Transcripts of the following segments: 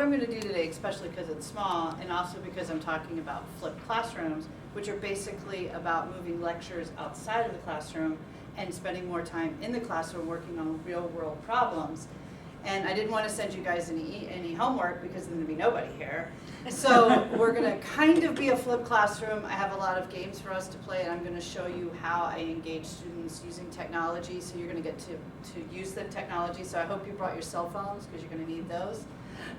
I'm going to do today, especially because it's small, and also because I'm talking about flipped classrooms, which are basically about moving lectures outside of the classroom and spending more time in the classroom working on real world problems. And I didn't want to send you guys any homework because then there'd be nobody here. So we're going to kind of be a flipped classroom. I have a lot of games for us to play, and I'm going to show you how I engage students using technology. So you're going to get to use the technology. So I hope you brought your cell phones because you're going to need those.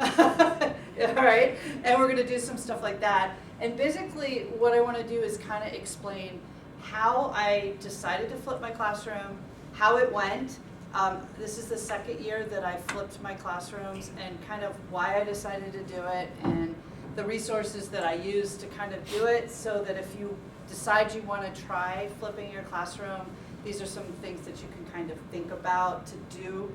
All right, and we're going to do some stuff like that. And basically what I want to do is kind of explain how I decided to flip my classroom, how it went. This is the second year that I flipped my classrooms, and kind of why I decided to do it, and the resources that I used to kind of do it, so that if you decide you want to try flipping your classroom, these are some things that you can kind of think about to do.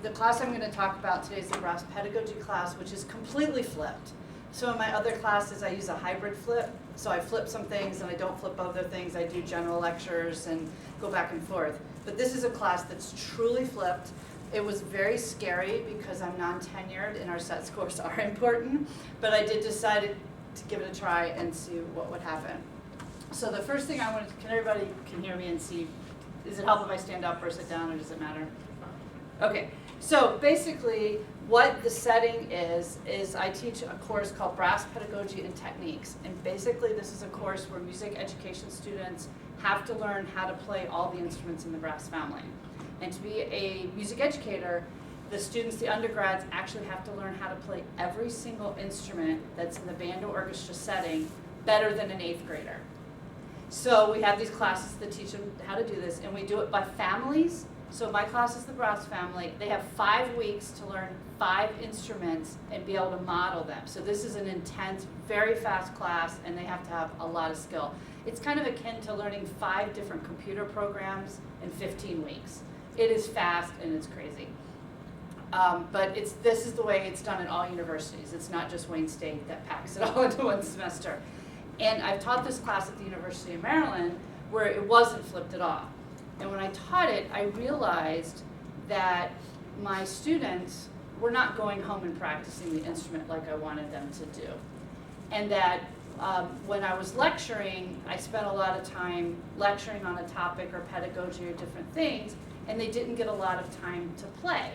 The class I'm going to talk about today is the Brass Pedagogy class, which is completely flipped. So in my other classes, I use a hybrid flip. So I flip some things and I don't flip other things. I do general lectures and go back and forth. But this is a class that's truly flipped. It was very scary because I'm non-tenured and our set scores are important. But I did decide to give it a try and see what would happen. So the first thing I wanted to, can everybody can hear me and see, does it help if I stand up or sit down, or does it matter? Okay. So basically, what the setting is I teach a course called Brass Pedagogy and Techniques. And basically, this is a course where music education students have to learn how to play all the instruments in the brass family. And to be a music educator, the students, the undergrads, actually have to learn how to play every single instrument that's in the band or orchestra setting better than an 8th grader. So we have these classes that teach them how to do this, and we do it by families. So my class is the brass family. They have 5 weeks to learn 5 instruments and be able to model them. So this is an intense, very fast class, and they have to have a lot of skill. It's kind of akin to learning 5 different computer programs in 15 weeks. It is fast and it's crazy. But this is the way it's done at all universities. It's not just Wayne State that packs it all into one semester. And I've taught this class at the University of Maryland where it wasn't flipped at all. And when I taught it, I realized that my students were not going home and practicing the instrument like I wanted them to do. And that when I was lecturing, I spent a lot of time lecturing on a topic or pedagogy or different things, and they didn't get a lot of time to play.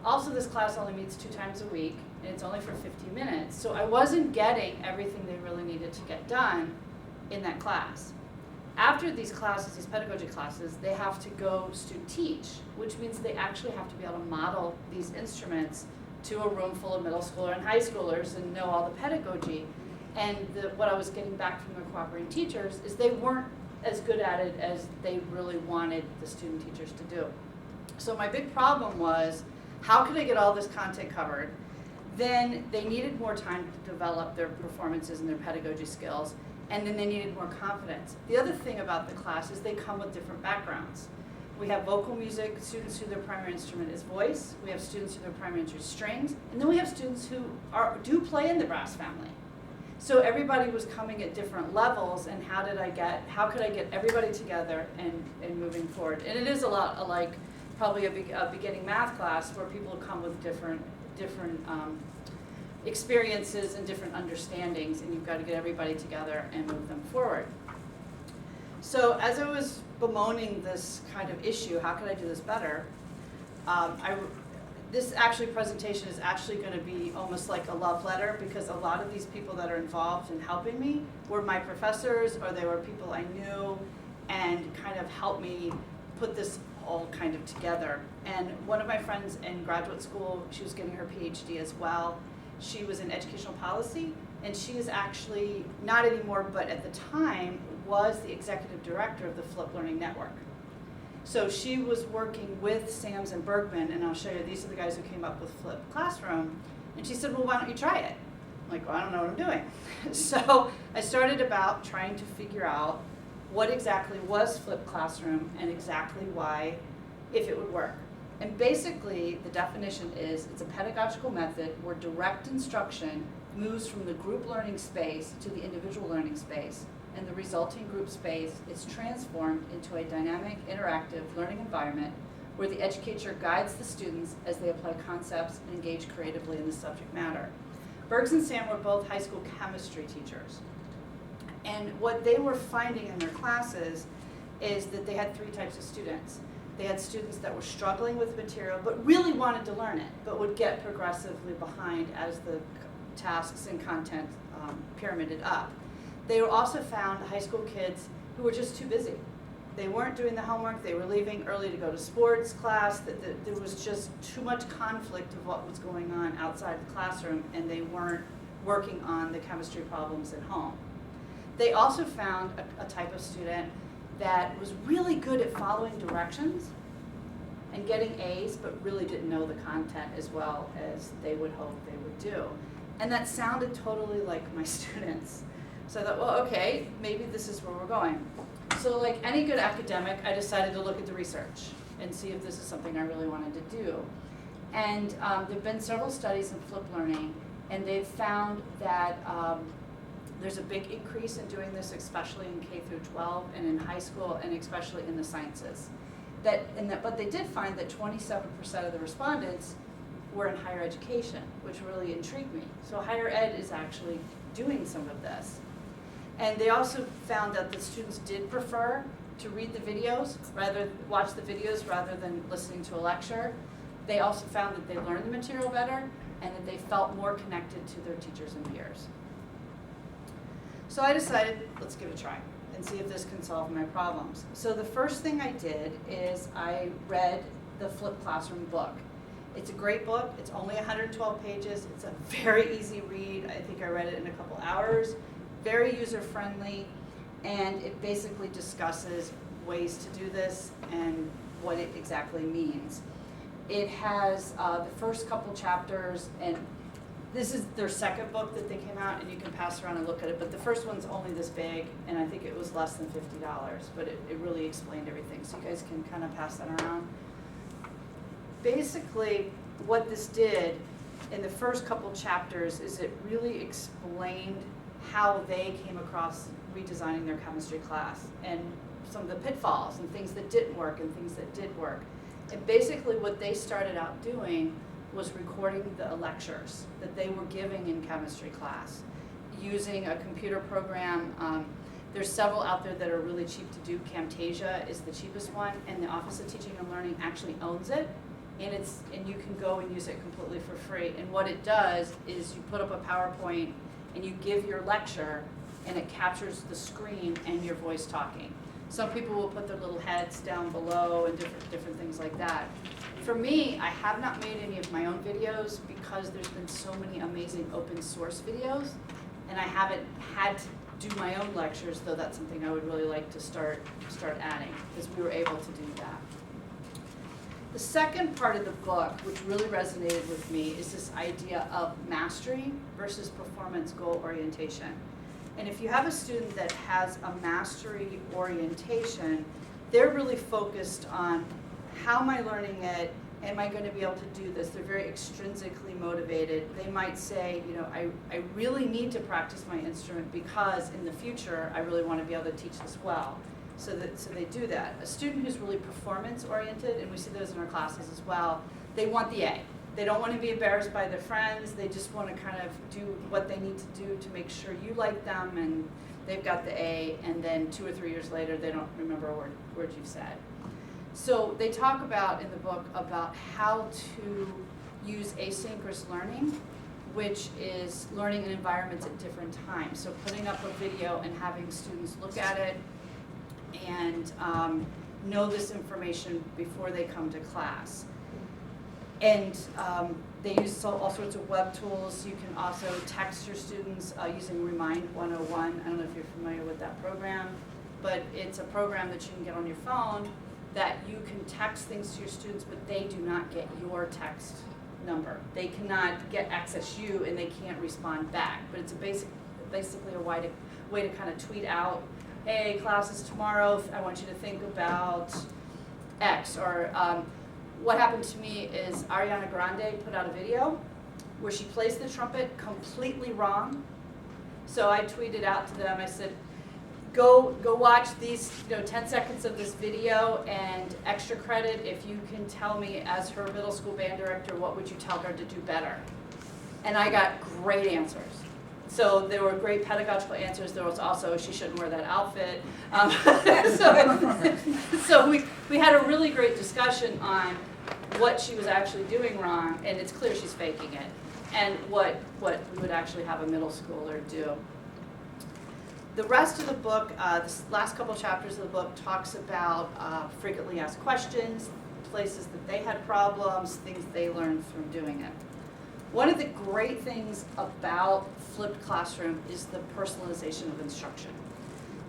Also, this class only meets 2 times a week, and it's only for 50 minutes. So I wasn't getting everything they really needed to get done in that class. After these classes, these pedagogy classes, they have to go student teach, which means they actually have to be able to model these instruments to a room full of middle schooler and high schoolers and know all the pedagogy. And what I was getting back from the cooperating teachers is they weren't as good at it as they really wanted the student teachers to do. So my big problem was, how could I get all this content covered? Then they needed more time to develop their performances and their pedagogy skills. And then they needed more confidence. The other thing about the class is they come with different backgrounds. We have vocal music students who their primary instrument is voice. We have students who their primary instrument is strings. And then we have students who do play in the brass family. So everybody was coming at different levels, and how could I get everybody together and moving forward? And it is a lot like probably a beginning math class where people come with different experiences and different understandings, and you've got to get everybody together and move them forward. So as I was bemoaning this kind of issue, how could I do this better? This presentation is actually going to be almost like a love letter, because a lot of these people that are involved in helping me were my professors, or they were people I knew, and kind of helped me put this all kind of together. And one of my friends in graduate school, she was getting her PhD as well. She was in educational policy, and she is actually, not anymore, but at the time, was the executive director of the Flip Learning Network. So she was working with Sams and Bergman, and I'll show you, these are the guys who came up with Flip Classroom. And she said, well, why don't you try it? I'm like, well, I don't know what I'm doing. So I started about trying to figure out what exactly was Flip Classroom and exactly why, if it would work. And basically, the definition is it's a pedagogical method where direct instruction moves from the group learning space to the individual learning space, and the resulting group space is transformed into a dynamic, interactive learning environment where the educator guides the students as they apply concepts and engage creatively in the subject matter. Bergs and Sam were both high school chemistry teachers. And what they were finding in their classes is that they had 3 types of students. They had students that were struggling with material but really wanted to learn it, but would get progressively behind as the tasks and content pyramided up. They also found high school kids who were just too busy. They weren't doing the homework, they were leaving early to go to sports class, that there was just too much conflict of what was going on outside the classroom, and they weren't working on the chemistry problems at home. They also found a type of student that was really good at following directions and getting A's, but really didn't know the content as well as they would hope they would do. And that sounded totally like my students. So I thought, well, okay, maybe this is where we're going. So like any good academic, I decided to look at the research and see if this is something I really wanted to do. And there have been several studies in flipped learning, and they've found that there's a big increase in doing this, especially in K through 12 and in high school, and especially in the sciences. But they did find that 27% of the respondents were in higher education, which really intrigued me. So higher ed is actually doing some of this. And they also found that the students did prefer to read the videos, watch the videos rather than listening to a lecture. They also found that they learned the material better and that they felt more connected to their teachers and peers. So I decided, let's give it a try and see if this can solve my problems. So the first thing I did is I read the Flipped Classroom book. It's a great book. It's only 112 pages. It's a very easy read. I think I read it in a couple hours. Very user-friendly, and it basically discusses ways to do this and what it exactly means. It has the first couple chapters, and this is their second book that they came out, and you can pass around and look at it, but the first one's only this big, and I think it was less than $50, but it really explained everything, so you guys can kind of pass that around. Basically, what this did in the first couple chapters is it really explained how they came across redesigning their chemistry class and some of the pitfalls and things that didn't work and things that did work. And basically what they started out doing was recording the lectures that they were giving in chemistry class using a computer program. There's several out there that are really cheap to do. Camtasia is the cheapest one, and the Office of Teaching and Learning actually owns it, and you can go and use it completely for free. And what it does is you put up a PowerPoint and you give your lecture, and it captures the screen and your voice talking. Some people will put their little heads down below and different things like that. For me, I have not made any of my own videos because there's been so many amazing open source videos, and I haven't had to do my own lectures, though that's something I would really like to start adding, because we were able to do that. The second part of the book, which really resonated with me, is this idea of mastery versus performance goal orientation. And if you have a student that has a mastery orientation, they're really focused on how am I learning it, am I going to be able to do this? They're very extrinsically motivated. They might say, you know, I really need to practice my instrument because in the future I really want to be able to teach this well. So they do that. A student who's really performance oriented, and we see those in our classes as well, they want the A. They don't want to be embarrassed by their friends. They just want to kind of do what they need to do to make sure you like them, and they've got the A, and then 2 or 3 years later they don't remember a word you've said. So they talk about in the book about how to use asynchronous learning, which is learning in environments at different times. So putting up a video and having students look at it and know this information before they come to class. And they use all sorts of web tools. You can also text your students using Remind 101. I don't know if you're familiar with that program, but it's a program that you can get on your phone that you can text things to your students, but they do not get your text number. They cannot access you, and they can't respond back. But it's basically a way to kind of tweet out, hey, class is tomorrow, I want you to think about X. Or what happened to me is Ariana Grande put out a video where she plays the trumpet completely wrong. So I tweeted out to them, I said, Go watch these 10 seconds of this video, and extra credit if you can tell me, as her middle school band director, what would you tell her to do better? And I got great answers. So there were great pedagogical answers. There was also, she shouldn't wear that outfit. So we had a really great discussion on what she was actually doing wrong, and it's clear she's faking it, and what we would actually have a middle schooler do. The rest of the book, this last couple chapters of the book, talks about frequently asked questions, places that they had problems, things they learned from doing it. One of the great things about flipped classroom is the personalization of instruction.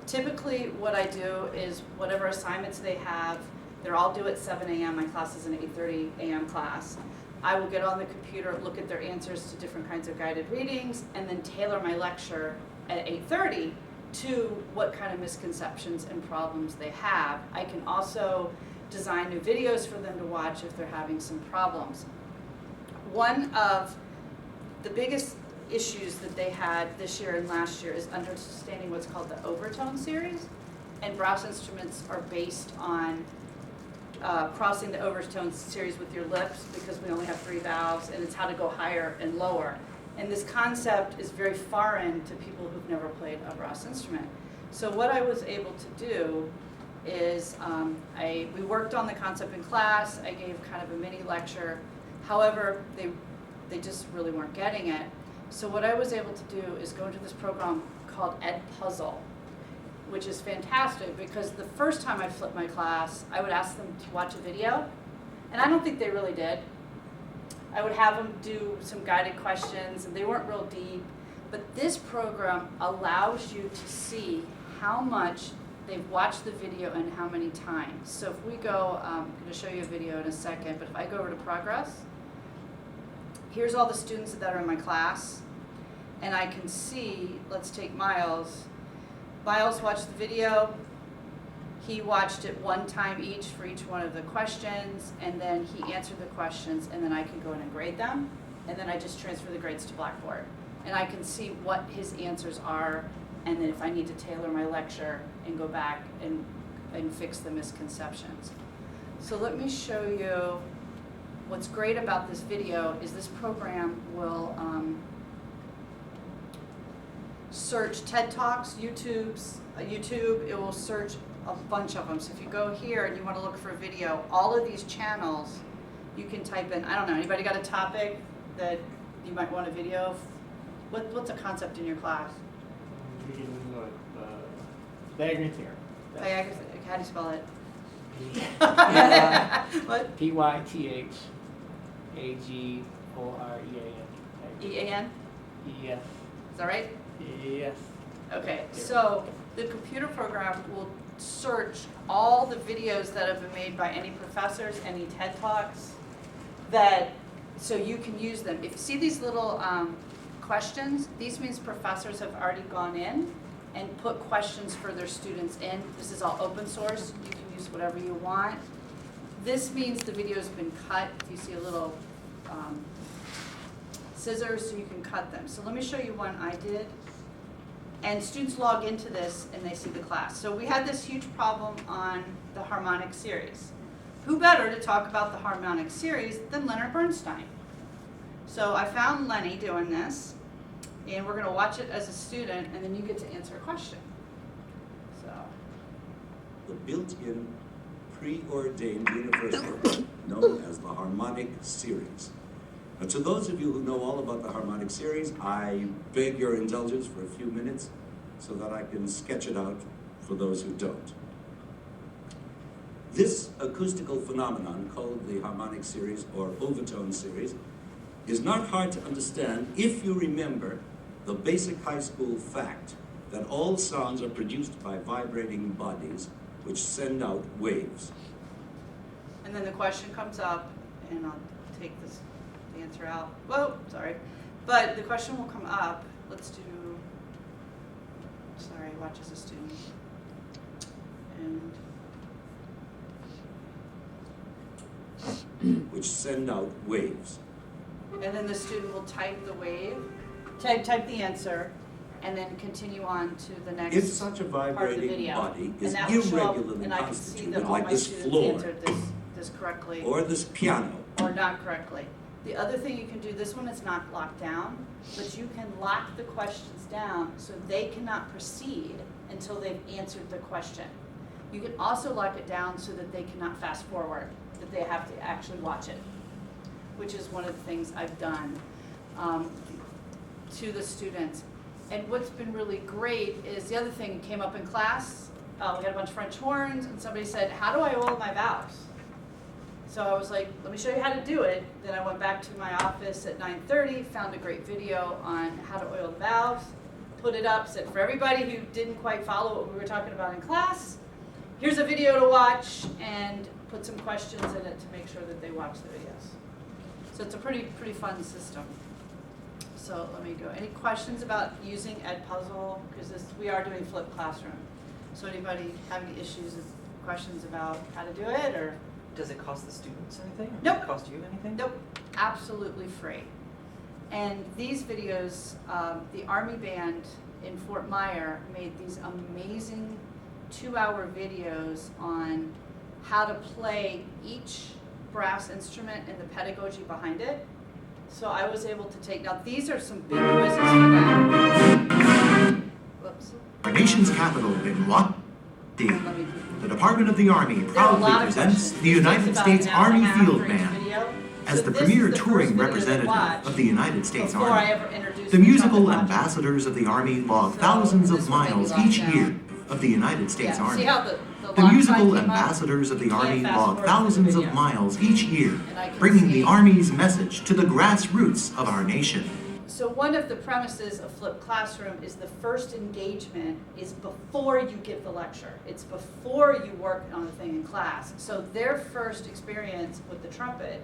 Typically what I do is whatever assignments they have, they're all due at 7 a.m. My class is an 8:30 a.m. class. I will get on the computer, look at their answers to different kinds of guided readings, and then tailor my lecture at 8:30 to what kind of misconceptions and problems they have. I can also design new videos for them to watch if they're having some problems. One of the biggest issues that they had this year and last year is understanding what's called the overtone series. And brass instruments are based on crossing the overtone series with your lips, because we only have 3 valves, and it's how to go higher and lower. And this concept is very foreign to people who've never played a brass instrument. So what I was able to do is we worked on the concept in class. I gave kind of a mini lecture. However, they just really weren't getting it. So what I was able to do is go into this program called Ed Puzzle, which is fantastic, because the first time I flipped my class, I would ask them to watch a video, and I don't think they really did. I would have them do some guided questions, and they weren't real deep. But this program allows you to see how much they've watched the video and how many times. So if we go, I'm going to show you a video in a second, but if I go over to progress, here's all the students that are in my class, and I can see, let's take Miles. Miles watched the video. He watched it 1 time each for each one of the questions, and then he answered the questions, and then I can go in and grade them, and then I just transfer the grades to Blackboard. And I can see what his answers are, and then if I need to tailor my lecture and go back and fix the misconceptions. So let me show you what's great about this video is this program will search TED Talks, YouTube, it will search a bunch of them. So if you go here and you want to look for a video, all of these channels, you can type in, I don't know, anybody got a topic that you might want a video of? What's a concept in your class? We can diagram theory. Diagram, how do you spell it? What? Pythagorean. E-A-N? Yes. Is that right? Yes. Okay, so the computer program will search all the videos that have been made by any professors, any TED Talks, so you can use them. If you see these little questions, these means professors have already gone in and put questions for their students in. This is all open source. You can use whatever you want. This means the video's been cut. If you see a little scissors, so you can cut them. So let me show you one I did. And students log into this and they see the class. So we had this huge problem on the harmonic series. Who better to talk about the harmonic series than Leonard Bernstein? So I found Lenny doing this, and we're going to watch it as a student, and then you get to answer a question. So, the built-in preordained universal known as the harmonic series. And to those of you who know all about the harmonic series, I beg your indulgence for a few minutes so that I can sketch it out for those who don't. This acoustical phenomenon called the harmonic series or overtone series is not hard to understand if you remember the basic high school fact that all sounds are produced by vibrating bodies which send out waves. and then the question comes up, and I'll take the answer out. Whoa, sorry. But the question will come up. Let's do, sorry, watch as a student. And which send out waves. then the student will type the wave, type the answer, and then continue on to the next If such a part of the vibrating video. body is And that will show up, irregularly and I can see that constituted, all like my this students floor answered this correctly or this piano, or not correctly. The other thing you can do, this one is not locked down, but you can lock the questions down so they cannot proceed until they've answered the question. You can also lock it down so that they cannot fast forward, that they have to actually watch it, which is one of the things I've done to the students. And what's been really great is the other thing came up in class. We had a bunch of French horns, and somebody said, "How do I oil my valves?" So I was like, let me show you how to do it. Then I went back to my office at 9:30, found a great video on how to oil the valves, put it up, said for everybody who didn't quite follow what we were talking about in class, here's a video to watch, and put some questions in it to make sure that they watch the videos. So it's a pretty fun system. So let me go. Any questions about using Edpuzzle? Because we are doing flipped classroom. So anybody have any issues, questions about how to do it, or? Does it cost the students anything? Nope. Does it cost you anything? Nope, absolutely free. And these videos, the Army Band in Fort Myer made these amazing 2-hour videos on how to play each brass instrument and the pedagogy behind it. So I was able to take, now these are some big quizzes for them. Whoops. Our nation's capital in what? Let me- The Department of the Army There are a lot proudly of presents questions. the This takes United about States an hour and a Army half Field for each Band video. as So the this premier is the first touring video they representative watched of the United States before I Army. ever introduced The the musical trumpet watch. ambassadors of the Army log So thousands this of one made me miles laugh each now. year of the United States Yeah, Army. see how the The lock musical sign came up? ambassadors of You the can't Army fast log forward through the thousands of video. miles each year, And I can bringing see- the Army's message to the grassroots of our nation. So one of the premises of flipped classroom is the first engagement is before you give the lecture. It's before you work on the thing in class. So their first experience with the trumpet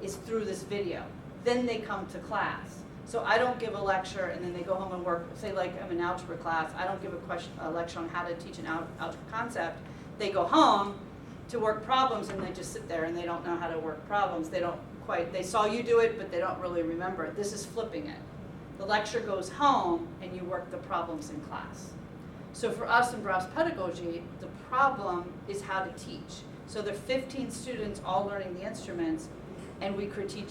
is through this video. Then they come to class. So I don't give a lecture and then they go home and work, say like I'm in algebra class, I don't give a lecture on how to teach an algebra concept. They go home to work problems and they just sit there and they don't know how to work problems. They saw you do it, but they don't really remember it. This is flipping it. The lecture goes home and you work the problems in class. So for us in Brass Pedagogy, the problem is how to teach. So there are 15 students all learning the instruments and we critique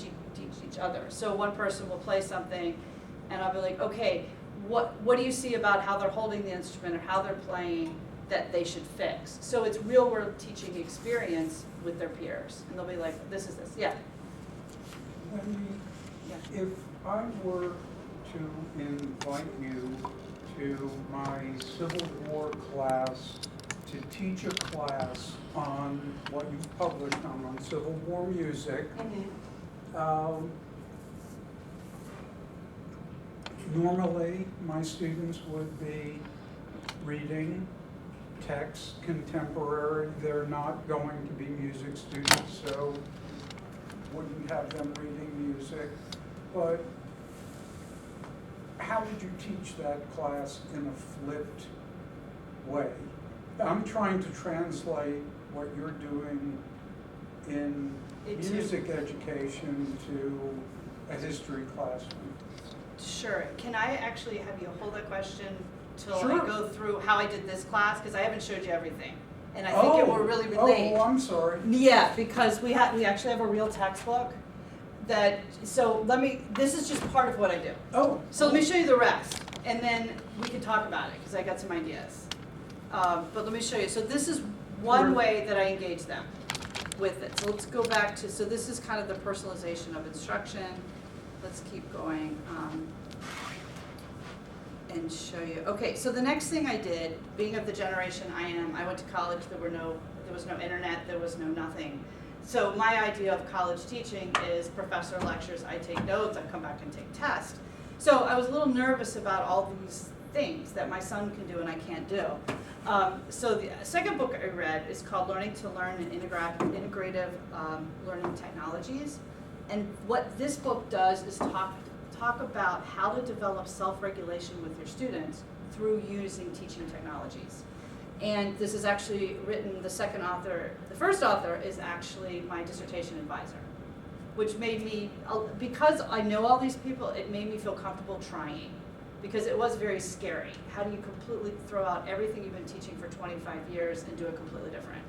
each other. So one person will play something and I'll be like, okay, what do you see about how they're holding the instrument or how they're playing that they should fix? So it's real world teaching experience with their peers. And they'll be like, this is this, yeah. Wendy, Yeah. if I were to invite you to my Civil War class to teach a class on what you published on Civil War music, normally my students would be reading text, contemporary. They're not going to be music students, so wouldn't have them reading music. But how would you teach that class in a flipped way? I'm trying to translate what you're doing in music education to a history classroom. Sure. Can I actually have you hold that question till Sure. I go through how I did this class? Because I haven't showed you everything. And I think it will really relate. Oh, I'm sorry. Yeah, because we actually have a real textbook this is just part of what I do. Oh. So let me show you the rest, and then we can talk about it, because I got some ideas. But let me show you. So this is one Sure. way that I engage them with it. So let's go back to, so this is kind of the personalization of instruction. Let's keep going and show you. Okay, so the next thing I did, being of the generation I am, I went to college, there was no internet, there was no nothing. So my idea of college teaching is professor lectures, I take notes, I come back and take tests. So I was a little nervous about all these things that my son can do and I can't do. So the second book I read is called Learning to Learn and Integrative Learning Technologies. And what this book does is talk about how to develop self-regulation with your students through using teaching technologies. And this is actually written, the first author is actually my dissertation advisor, which made me, because I know all these people, it made me feel comfortable trying. because it was very scary. How do you completely throw out everything you've been teaching for 25 years and do it completely different?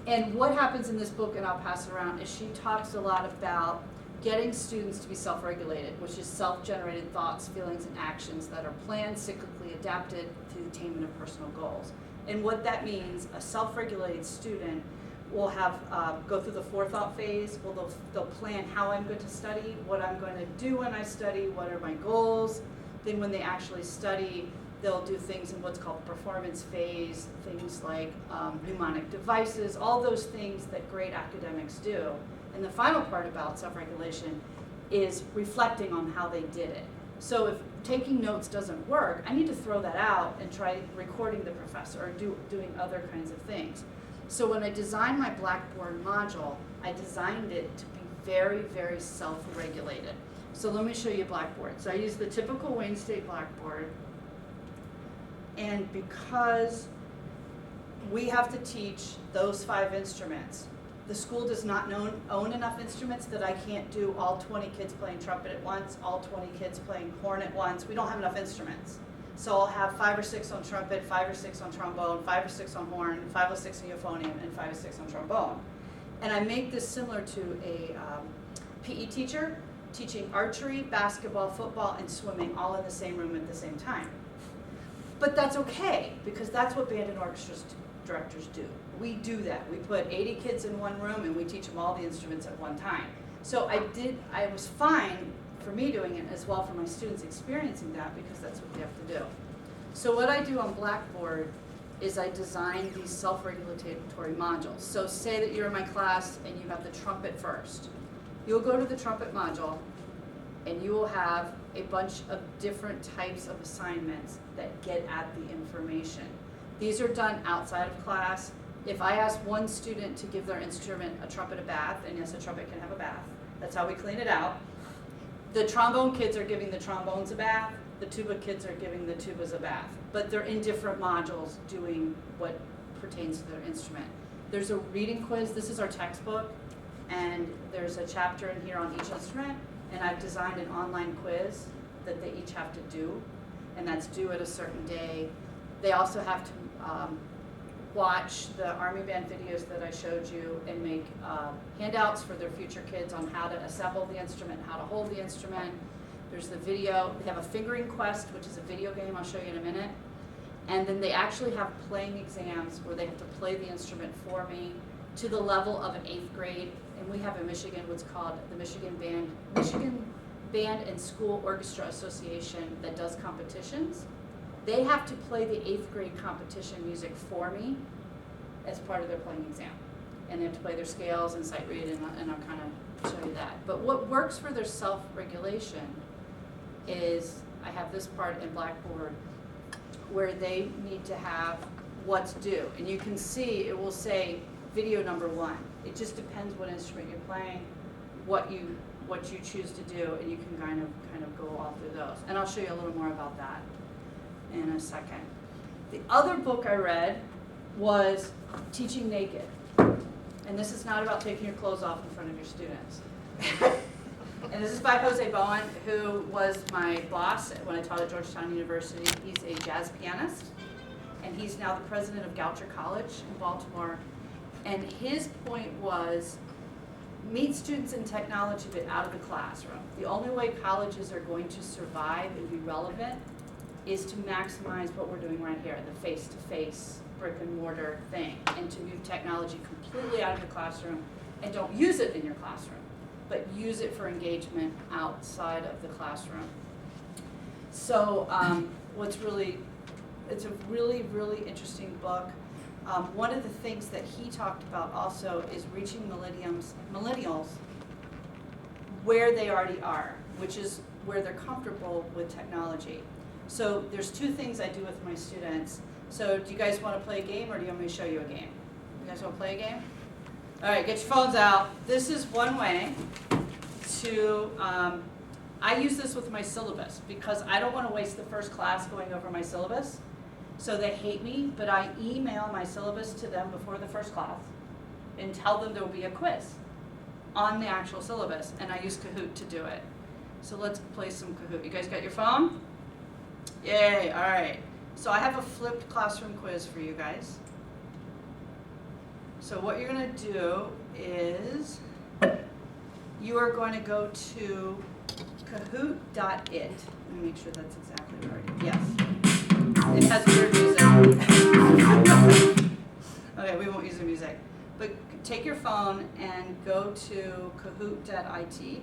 And what happens in this book, and I'll pass it around, is she talks a lot about getting students to be self-regulated, which is self-generated thoughts, feelings, and actions that are planned, cyclically adapted to the attainment of personal goals. And what that means, a self-regulated student will have go through the forethought phase. Well, they'll plan how I'm going to study, what I'm going to do when I study, what are my goals. Then when they actually study, they'll do things in what's called performance phase, things like mnemonic devices, all those things that great academics do. And the final part about self-regulation is reflecting on how they did it. So if taking notes doesn't work, I need to throw that out and try recording the professor or doing other kinds of things. So when I designed my Blackboard module, I designed it to be very, very self-regulated. So let me show you Blackboard. So I use the typical Wayne State Blackboard. And because we have to teach those 5 instruments, the school does not own enough instruments that I can't do all 20 kids playing trumpet at once, all 20 kids playing horn at once. We don't have enough instruments. So I'll have 5 or 6 on trumpet, 5 or 6 on trombone, 5 or 6 on horn, 5 or 6 on euphonium, and 5 or 6 on trombone. And I make this similar to a PE teacher teaching archery, basketball, football, and swimming all in the same room at the same time. But that's okay, because that's what band and orchestra directors do. We do that. We put 80 kids in one room and we teach them all the instruments at one time. So I was fine for me doing it as well for my students experiencing that, because that's what they have to do. So what I do on Blackboard is I design these self-regulatory modules. So say that you're in my class and you have the trumpet first. You'll go to the trumpet module and you will have a bunch of different types of assignments that get at the information. These are done outside of class. If I ask one student to give their instrument, a trumpet, a bath, and yes, a trumpet can have a bath, that's how we clean it out. The trombone kids are giving the trombones a bath, the tuba kids are giving the tubas a bath, but they're in different modules doing what pertains to their instrument. There's a reading quiz. This is our textbook, and there's a chapter in here on each instrument, and I've designed an online quiz that they each have to do, and that's due at a certain day. They also have to watch the Army Band videos that I showed you and make handouts for their future kids on how to assemble the instrument, how to hold the instrument. There's the video. They have a fingering quest, which is a video game I'll show you in a minute. And then they actually have playing exams where they have to play the instrument for me to the level of an 8th grade. And we have in Michigan what's called the Michigan Band and School Orchestra Association that does competitions. They have to play the 8th grade competition music for me as part of their playing exam. And they have to play their scales and sight read, and I'll kind of show you that. But what works for their self-regulation is, I have this part in Blackboard where they need to have what's due. And you can see it will say video number 1. It just depends what instrument you're playing, what you choose to do, and you can kind of go all through those. And I'll show you a little more about that in a second. The other book I read was Teaching Naked. And this is not about taking your clothes off in front of your students. And this is by Jose Bowen, who was my boss when I taught at Georgetown University. He's a jazz pianist, and he's now the president of Goucher College in Baltimore. And his point was, meet students in technology but out of the classroom. The only way colleges are going to survive and be relevant is to maximize what we're doing right here, the face-to-face, brick-and-mortar thing, and to move technology completely out of the classroom and don't use it in your classroom, but use it for engagement outside of the classroom. So it's a really, really interesting book. One of the things that he talked about also is reaching millennials where they already are, which is where they're comfortable with technology. So there's 2 things I do with my students. So do you guys want to play a game, or do you want me to show you a game? You guys want to play a game? All right, get your phones out. This is one way to, I use this with my syllabus because I don't want to waste the first class going over my syllabus. So they hate me, but I email my syllabus to them before the first class and tell them there will be a quiz on the actual syllabus, and I use Kahoot to do it. So let's play some Kahoot. You guys got your phone? Yay, all right. So I have a flipped classroom quiz for you guys. So what you're gonna do is, you are going to go to kahoot.it. Let me make sure that's exactly right. Yes. It has weird music. Okay, we won't use the music. But take your phone and go to kahoot.it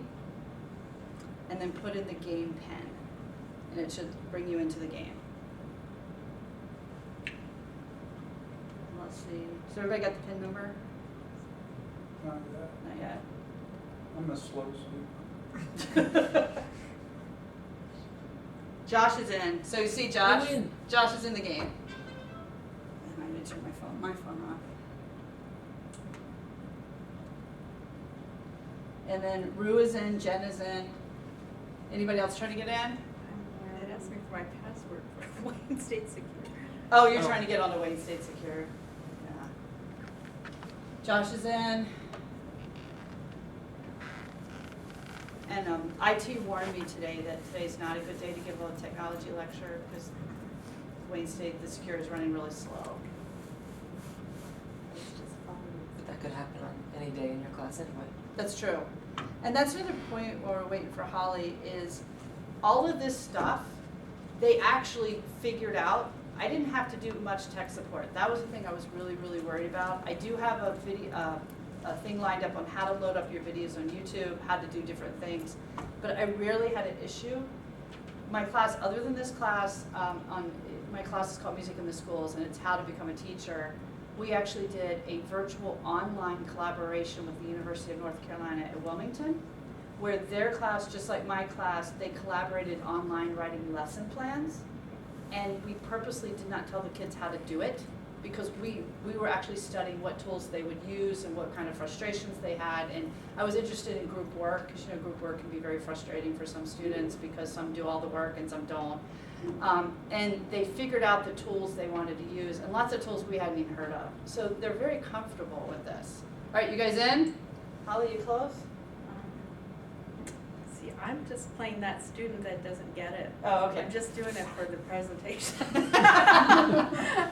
and then put in the game pen. And it should bring you into the game. Let's see. So everybody got the pin number? Not yet. Not yet. I'm a slow sleeper. Josh is in. So you see Josh? I win. Josh is in the game. And I need to turn my phone off. And then Rue is in, Jen is in. Anybody else trying to get in? It asked me for my password for Wayne State Secure. Oh, you're trying to get on the Wayne State Secure. Yeah. Josh is in. And IT warned me today that today's not a good day to give a technology lecture because Wayne State, the Secure is running really slow. But that could happen on any day in your class anyway. That's true. And that's another point while we're waiting for Holly is all of this stuff, they actually figured out. I didn't have to do much tech support. That was the thing I was really, really worried about. I do have a video, a thing lined up on how to load up your videos on YouTube, how to do different things, but I rarely had an issue. My class, other than this class, my class is called Music in the Schools, and it's how to become a teacher. We actually did a virtual online collaboration with the University of North Carolina at Wilmington, where their class, just like my class, they collaborated online writing lesson plans. And we purposely did not tell the kids how to do it because we were actually studying what tools they would use and what kind of frustrations they had. And I was interested in group work because group work can be very frustrating for some students because some do all the work and some don't. And they figured out the tools they wanted to use and lots of tools we hadn't even heard of. So they're very comfortable with this. All right, you guys in? Holly, you close? See, I'm just playing that student that doesn't get it. Oh, okay. I'm just doing it for the presentation. I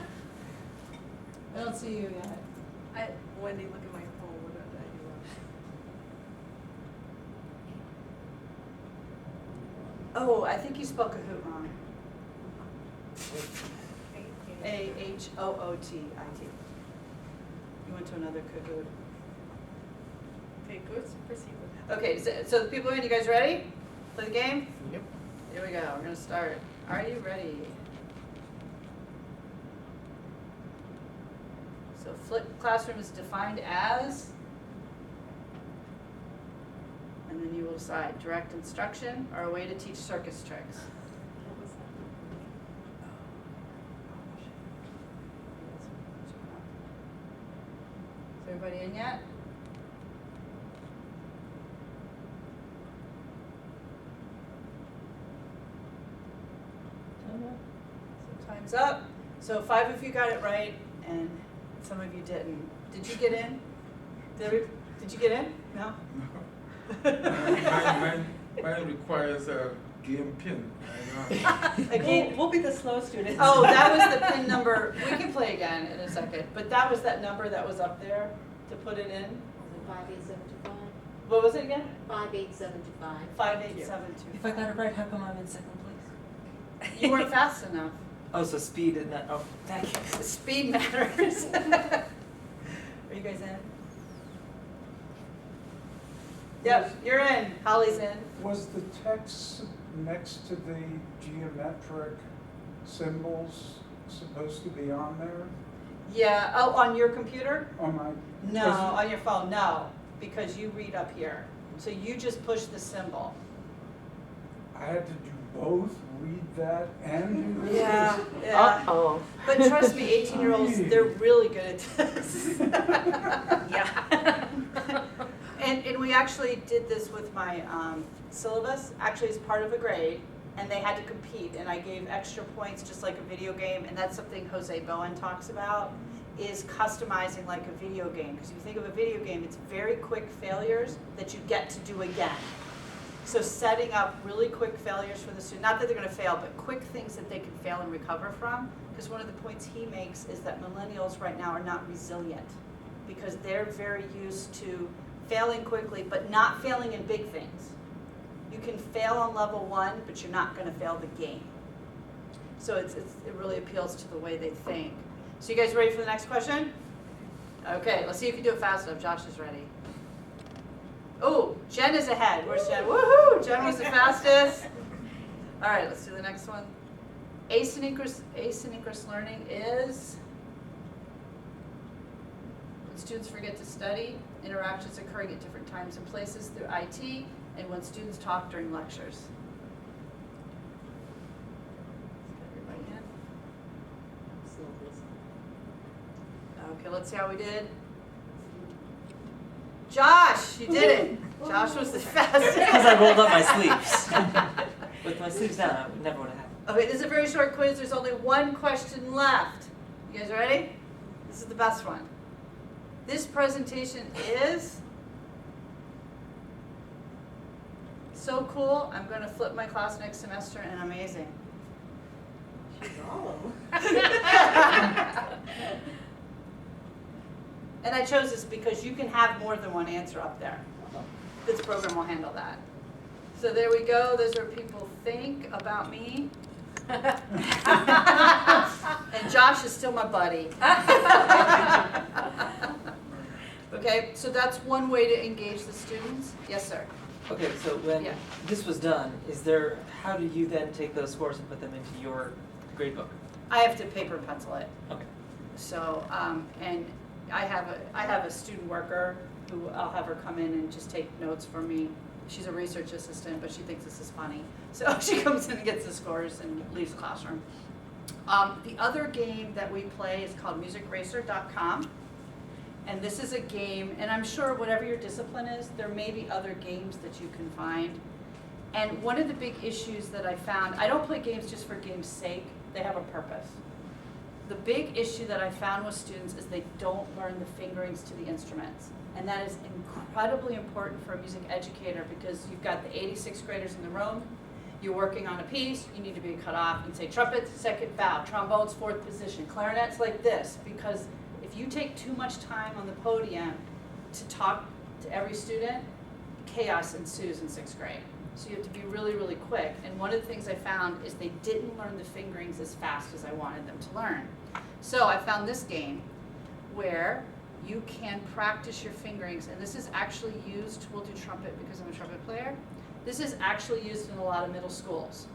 don't see you yet. Wendy, look at my phone. What did I do? Oh, I think you spelled Kahoot wrong. A-H-O-O-T-I-T. You went to another Kahoot. Okay, go proceed with that. Okay, so the people in, you guys ready for the game? Yep. Here we go, we're gonna start. Are you ready? So flipped classroom is defined as, and then you will decide, direct instruction or a way to teach circus tricks. What was that? Is everybody in yet? So time's up. So 5 of you got it right, and some of you didn't. Did you get in? Did you get in? No? Mine requires a game pin. Again. We'll be the slow students. Oh, that was the pin number. We can play again in a second, but that was that number that was up there to put it in. 5875. What was it again? 5875. 5872. If I got it right, how come I'm in second place? You weren't fast enough. Oh, so speed and that. Oh, thank you. Speed matters. Are you guys in? Yep, you're in. Holly's in. Was the text next to the geometric symbols supposed to be on there? Yeah. Oh, on your computer? On my, No, on your phone. No, because you read up here. So you just push the symbol. I had to do both, read that and do this? Yeah. Uh-oh. But trust me, 18-year-olds, they're really good at this. Yeah. And we actually did this with my syllabus, actually as part of a grade, and they had to compete, and I gave extra points just like a video game, and that's something Jose Bowen talks about, is customizing like a video game. Because if you think of a video game, it's very quick failures that you get to do again. So setting up really quick failures for the student, not that they're gonna fail, but quick things that they can fail and recover from. Because one of the points he makes is that millennials right now are not resilient because they're very used to failing quickly, but not failing in big things. You can fail on level 1, but you're not gonna fail the game. So it really appeals to the way they think. So you guys ready for the next question? Okay, let's see if you do it fast enough. Josh is ready. Oh, Jen is ahead. Where's Jen? Woohoo! Jen was the fastest. All right, let's do the next one. Asynchronous learning is when students forget to study, interactions occurring at different times and places through IT, and when students talk during lectures. Everybody in? Okay, let's see how we did. Josh, you did it. Josh was the fastest. Because I rolled up my sleeves. With my sleeves down, I never would have happened. Okay, this is a very short quiz. There's only one question left. You guys ready? This is the best one. This presentation is so cool. I'm going to flip my class next semester and amazing. She's all of them. And I chose this because you can have more than one answer up there. This program will handle that. So there we go. Those are what people think about me. And Josh is still my buddy. Okay, so that's one way to engage the students. Yes, sir. Okay, so when Yeah. this was done, how do you then take those scores and put them into your gradebook? I have to paper pencil it. Okay. So, and I have a student worker who I'll have her come in and just take notes for me. She's a research assistant, but she thinks this is funny. So she comes in and gets the scores and leaves the classroom. The other game that we play is called musicracer.com. And this is a game, and I'm sure whatever your discipline is, there may be other games that you can find. And one of the big issues that I found, I don't play games just for game's sake, they have a purpose. The big issue that I found with students is they don't learn the fingerings to the instruments. And that is incredibly important for a music educator because you've got the 86th graders in the room, you're working on a piece, you need to be cut off and say trumpets, second valve, trombones, fourth position, clarinets like this, because if you take too much time on the podium to talk to every student, chaos ensues in 6th grade. So you have to be really, really quick. And one of the things I found is they didn't learn the fingerings as fast as I wanted them to learn. So I found this game where you can practice your fingerings, and this is actually used, we'll do trumpet because I'm a trumpet player. This is actually used in a lot of middle schools.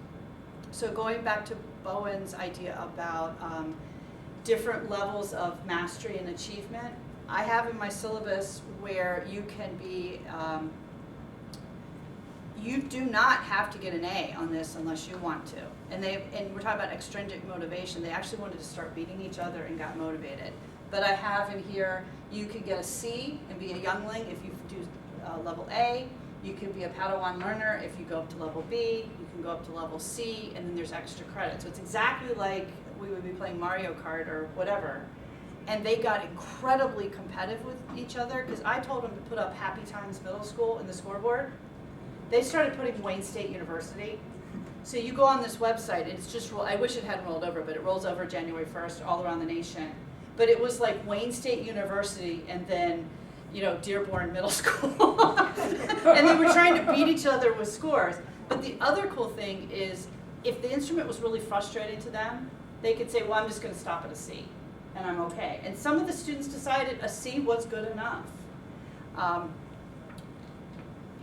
So going back to Bowen's idea about different levels of mastery and achievement, I have in my syllabus where you can be, you do not have to get an A on this unless you want to. And we're talking about extrinsic motivation. They actually wanted to start beating each other and got motivated. But I have in here, you can get a C and be a youngling if you do level A. You can be a Padawan learner if you go up to level B. You can go up to level C, and then there's extra credit. So it's exactly like we would be playing Mario Kart or whatever. And they got incredibly competitive with each other because I told them to put up Happy Times Middle School in the scoreboard. They started putting Wayne State University. So you go on this website, and it's just, I wish it hadn't rolled over, but it rolls over January 1st all around the nation. But it was like Wayne State University and then, Dearborn Middle School. And they were trying to beat each other with scores. But the other cool thing is, if the instrument was really frustrating to them, they could say, well, I'm just going to stop at a C, and I'm okay. And some of the students decided a C was good enough.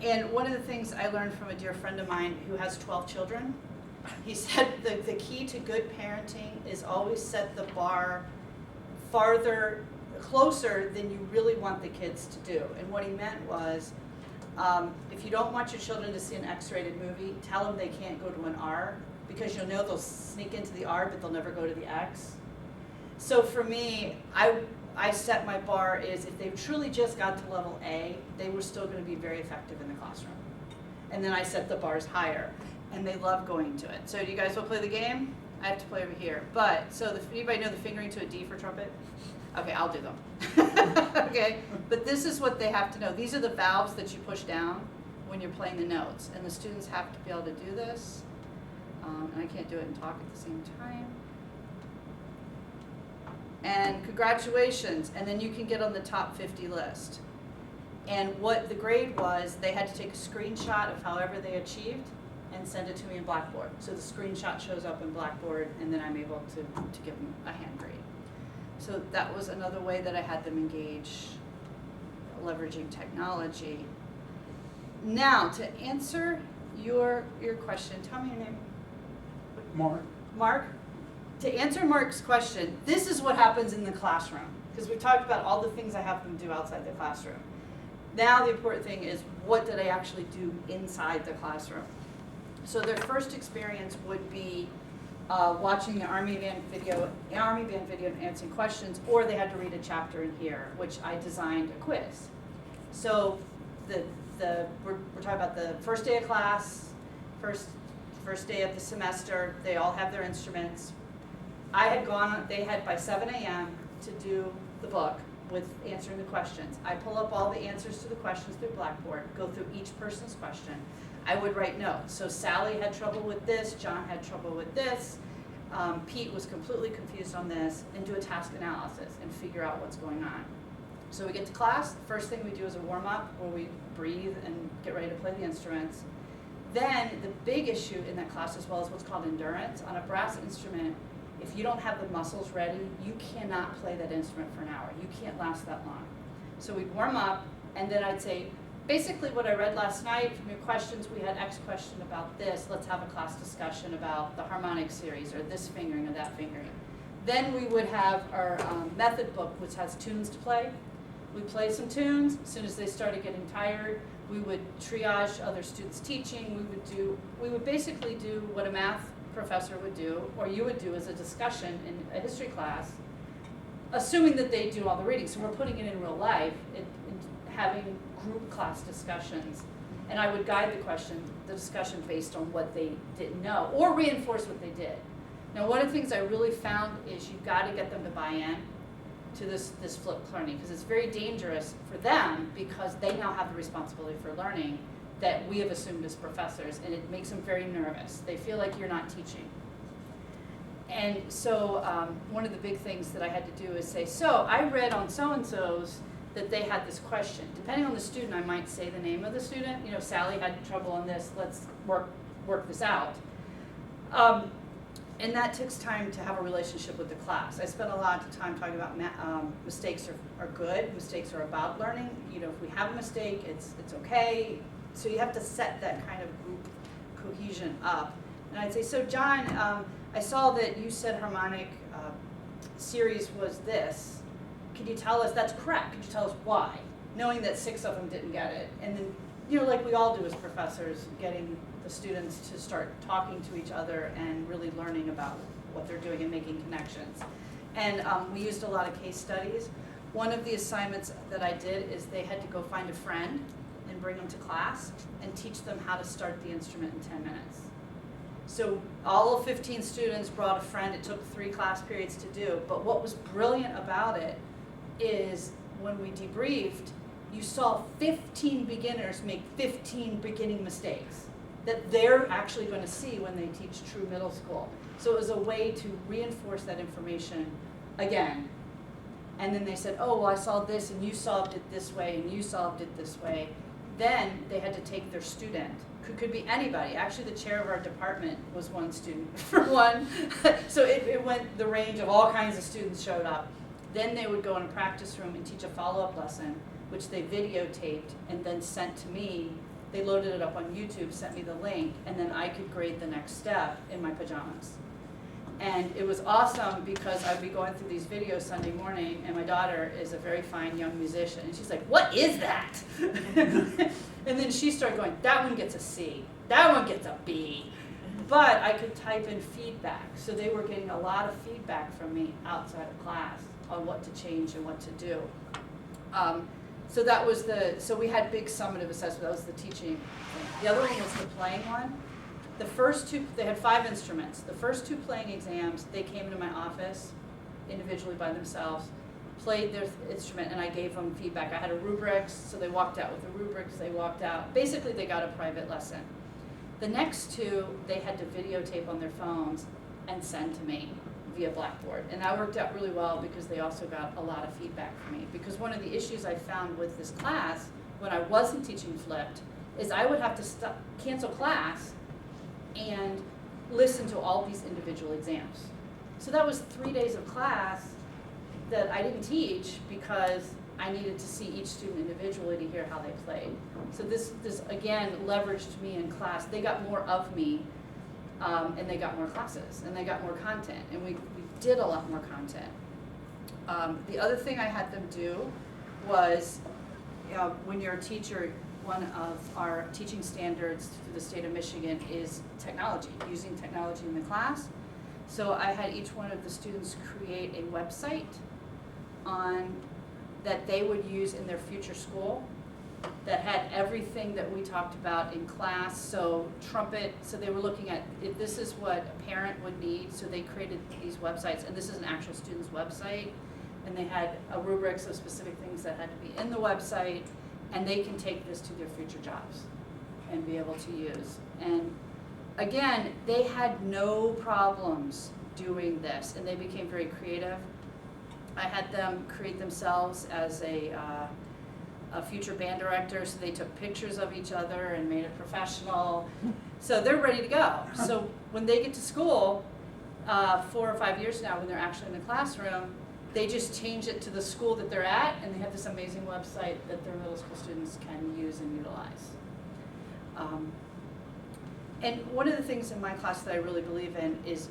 And one of the things I learned from a dear friend of mine who has 12 children, he said the key to good parenting is always set the bar closer than you really want the kids to do. And what he meant was, if you don't want your children to see an X-rated movie, tell them they can't go to an R, because you'll know they'll sneak into the R, but they'll never go to the X. So for me, I set my bar is if they truly just got to level A, they were still going to be very effective in the classroom. And then I set the bars higher, and they love going to it. So do you guys want to play the game? I have to play over here. But, so anybody know the fingering to a D for trumpet? Okay, I'll do them. Okay, but this is what they have to know. These are the valves that you push down when you're playing the notes. And the students have to be able to do this. And I can't do it and talk at the same time. And congratulations, and then you can get on the top 50 list. And what the grade was, they had to take a screenshot of however they achieved and send it to me in Blackboard. So the screenshot shows up in Blackboard, and then I'm able to give them a hand grade. So that was another way that I had them engage, leveraging technology. Now, to answer your question, tell me your name. Mark, Mark, to answer Mark's question, this is what happens in the classroom. Because we talked about all the things I have them do outside the classroom. Now the important thing is, what do they actually do inside the classroom? So their first experience would be watching the Army Band video and answering questions, or they had to read a chapter in here, which I designed a quiz. So we're talking about the first day of class, first day of the semester, they all have their instruments. They had by 7 a.m. to do the book with answering the questions. I pull up all the answers to the questions through Blackboard, go through each person's question. I would write notes. So Sally had trouble with this, John had trouble with this, Pete was completely confused on this, and do a task analysis and figure out what's going on. So we get to class, the first thing we do is a warm-up where we breathe and get ready to play the instruments. Then the big issue in that class as well is what's called endurance. On a brass instrument, if you don't have the muscles ready, you cannot play that instrument for an hour. You can't last that long. So we'd warm up, and then I'd say, basically what I read last night from your questions, we had X question about this. Let's have a class discussion about the harmonic series, or this fingering or that fingering. Then we would have our method book, which has tunes to play. We'd play some tunes. As soon as they started getting tired, we would triage other students' teaching. We would basically do what a math professor would do, or you would do as a discussion in a history class, assuming that they do all the reading. So we're putting it in real life, and having group class discussions. And I would guide the discussion based on what they didn't know, or reinforce what they did. Now, one of the things I really found is you've got to get them to buy in to this flipped learning, because it's very dangerous for them, because they now have the responsibility for learning that we have assumed as professors, and it makes them very nervous. They feel like you're not teaching. And so one of the big things that I had to do is say, so I read on so-and-so's that they had this question. Depending on the student, I might say the name of the student. You know, Sally had trouble on this, let's work this out. And that takes time to have a relationship with the class. I spent a lot of time talking about mistakes are good, mistakes are about learning. You know, if we have a mistake, it's okay. So you have to set that kind of group cohesion up. And I'd say, so John, I saw that you said harmonic series was this. Could you tell us, that's correct, could you tell us why? Knowing that 6 of them didn't get it. And then, you know, like we all do as professors, getting the students to start talking to each other and really learning about what they're doing and making connections. And we used a lot of case studies. One of the assignments that I did is they had to go find a friend and bring them to class and teach them how to start the instrument in 10 minutes. So all 15 students brought a friend. It took 3 class periods to do. But what was brilliant about it is when we debriefed, you saw 15 beginners make 15 beginning mistakes that they're actually going to see when they teach true middle school. So it was a way to reinforce that information again. And then they said, oh, well, I saw this, and you solved it this way, and you solved it this way. Then they had to take their student. Could be anybody. Actually, the chair of our department was one student for one. So it went, the range of all kinds of students showed up. Then they would go in a practice room and teach a follow-up lesson, which they videotaped and then sent to me. They loaded it up on YouTube, sent me the link, and then I could grade the next step in my pajamas. And it was awesome because I'd be going through these videos Sunday morning, and my daughter is a very fine young musician, and she's like, what is that? And then she started going, that one gets a C, that one gets a B. But I could type in feedback, so they were getting a lot of feedback from me outside of class on what to change and what to do. So that was so we had big summative assessment, that was the teaching thing. The other one was the playing one. The first 2, they had 5 instruments. The first 2 playing exams, they came into my office individually by themselves. played their instrument, and I gave them feedback. I had a rubrics, so they walked out with the rubrics, they walked out. Basically, they got a private lesson. The next two, they had to videotape on their phones and send to me via Blackboard. And that worked out really well because they also got a lot of feedback from me. Because one of the issues I found with this class, when I wasn't teaching flipped, is I would have to cancel class and listen to all these individual exams. So that was 3 days of class that I didn't teach because I needed to see each student individually to hear how they played. So this again leveraged me in class. They got more of me, and they got more classes, and they got more content, and we did a lot more content. The other thing I had them do was, when you're a teacher, one of our teaching standards for the state of Michigan is technology, using technology in the class. So I had each one of the students create a website that they would use in their future school that had everything that we talked about in class. So trumpet, so they were looking at if this is what a parent would need, so they created these websites, and this is an actual student's website, and they had a rubrics of specific things that had to be in the website, and they can take this to their future jobs and be able to use. And again, they had no problems doing this, and they became very creative. I had them create themselves as a future band director, so they took pictures of each other and made it professional. So they're ready to go. So when they get to school, 4 or 5 years now, when they're actually in the classroom, they just change it to the school that they're at, and they have this amazing website that their middle school students can use and utilize. And one of the things in my class that I really believe in is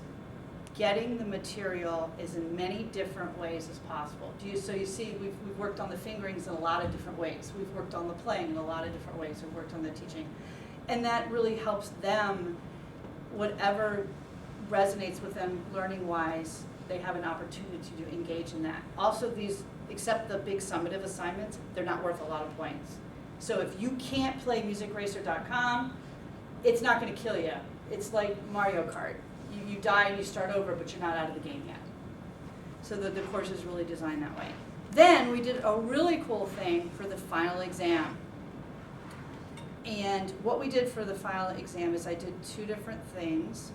getting the material is in many different ways as possible. So you see, we've worked on the fingerings in a lot of different ways. We've worked on the playing in a lot of different ways. We've worked on the teaching. And that really helps them, whatever resonates with them learning-wise, they have an opportunity to engage in that. Also, these, except the big summative assignments, they're not worth a lot of points. So if you can't play musicracer.com, it's not going to kill you. It's like Mario Kart. You die and you start over, but you're not out of the game yet. So the course is really designed that way. Then we did a really cool thing for the final exam. And what we did for the final exam is I did 2 different things.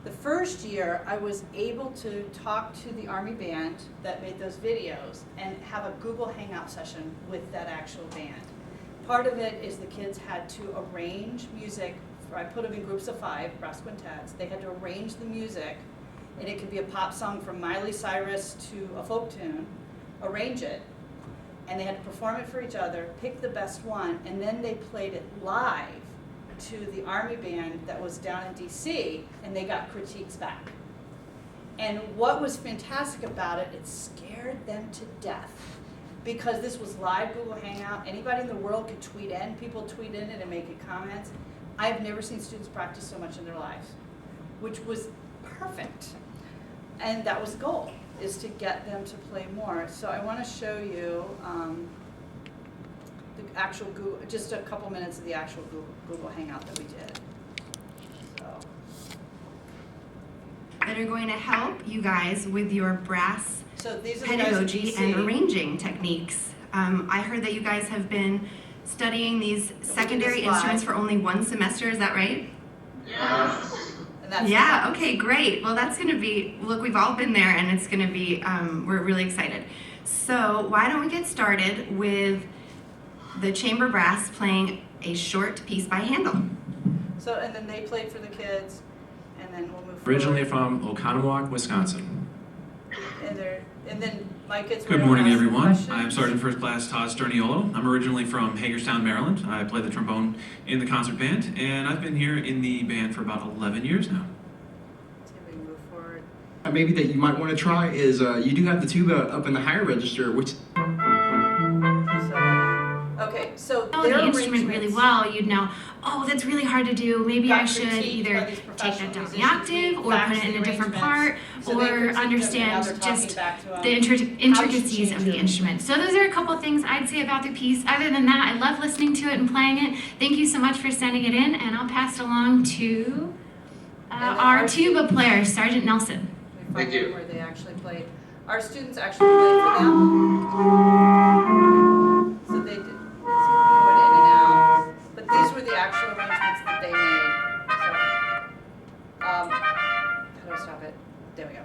The first year, I was able to talk to the Army band that made those videos and have a Google Hangout session with that actual band. Part of it is the kids had to arrange music. I put them in groups of 5, brass quintets. They had to arrange the music, and it could be a pop song from Miley Cyrus to a folk tune, arrange it, and they had to perform it for each other, pick the best one, and then they played it live to the Army band that was down in DC, and they got critiques back. And what was fantastic about it, it scared them to death. Because this was live Google Hangout, anybody in the world could tweet in, people tweet in it and make it comments. I've never seen students practice so much in their lives, which was perfect. And that was the goal, is to get them to play more. So I want to show you the actual Google, just a couple minutes of the actual Google Hangout that we did. So. That are going to help you guys with your brass So these are the guys pedagogy at and DC. arranging techniques. I heard that you guys have been studying these secondary this live. instruments for only 1 semester, is that right? Yes. And that's Yeah, okay, great. Well, that's gonna be, look, we've all been there, and it's gonna be, we're really excited. So why don't we get started with the chamber brass playing a short piece by Handel. So, and then they played for the kids, and then we'll move Originally forward. from Oconomowoc, Wisconsin. And then my kids. Good were morning, asking everyone. questions. I'm Sergeant First Class Todd Sterniolo. I'm originally from Hagerstown, Maryland. I play the trombone in the concert band, and I've been here in the band for about 11 years now. See if we can move forward. Maybe that you might want to try is you do have the tuba up in the higher register, which. So know their the instrument really arrangements- well, you'd know, oh, that's really hard to do. Maybe got I should critiqued by either these take professional that down the musicians, octave or fax put it in the a different part arrangements. So they or critiqued them, and now understand they're talking just back to them. the intricacies of the instrument. So those are a couple things I'd say about the piece. Other than that, I love listening to it and playing it. Thank you so much for sending it in, and I'll pass it along to our tuba player, Sergeant Nelson. Thank you. Where they actually played. Our students actually played for them. So they did going in and out. But these were the actual arrangements that they made. So, how do I stop it? There we go.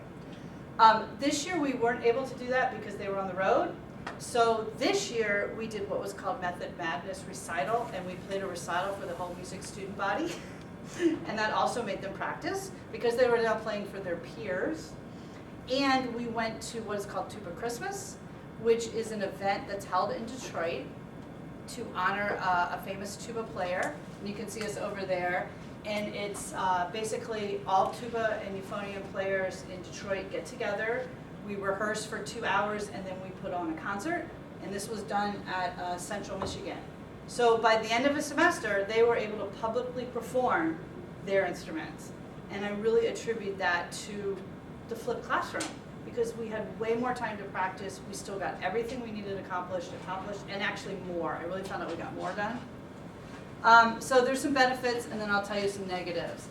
This year we weren't able to do that because they were on the road. So this year we did what was called Method Madness Recital, and we played a recital for the whole music student body. And that also made them practice because they were now playing for their peers. And we went to what is called Tuba Christmas, which is an event that's held in Detroit to honor a famous tuba player. And you can see us over there. And it's basically all tuba and euphonium players in Detroit get together. We rehearse for 2 hours and then we put on a concert. And this was done at Central Michigan. So by the end of a semester, they were able to publicly perform their instruments. And I really attribute that to the flipped classroom because we had way more time to practice. We still got everything we needed accomplished, and actually more. I really found out we got more done. So there's some benefits, and then I'll tell you some negatives.